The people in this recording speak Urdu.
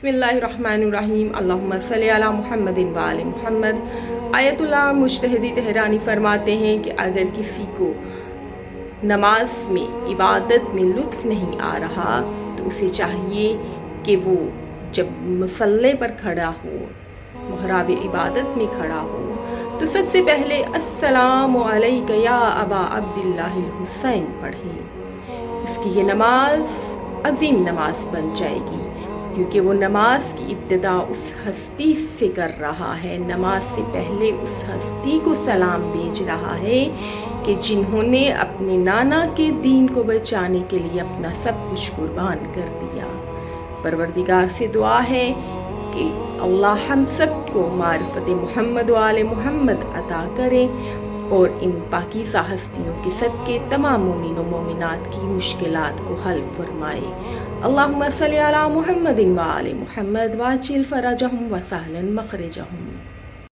بسم اللہ الرحمن الرحیم اللہم صلی علی محمد و آل محمد۔ آیت اللہ مجتہدی تہرانی فرماتے ہیں کہ اگر کسی کو نماز میں عبادت میں لطف نہیں آ رہا تو اسے چاہیے کہ وہ جب مصلی پر کھڑا ہو، محراب عبادت میں کھڑا ہو، تو سب سے پہلے السلام علیک یا ابا عبداللہ الحسین پڑھے۔ اس کی یہ نماز عظیم نماز بن جائے گی، کیونکہ وہ نماز کی ابتدا اس ہستی سے کر رہا ہے، نماز سے پہلے اس ہستی کو سلام بھیج رہا ہے کہ جنہوں نے اپنے نانا کے دین کو بچانے کے لیے اپنا سب کچھ قربان کر دیا۔ پروردگار سے دعا ہے کہ اللہ ہم سب کو معرفت محمد و آل محمد عطا کرے اور ان پاکیزہ ہستیوں کے صدقے تمام مومن و مومنات کی مشکلات کو حل فرمائے۔ اللہم صلی علی محمد و آل محمد واجل فرجہم وسہل مخرجہم۔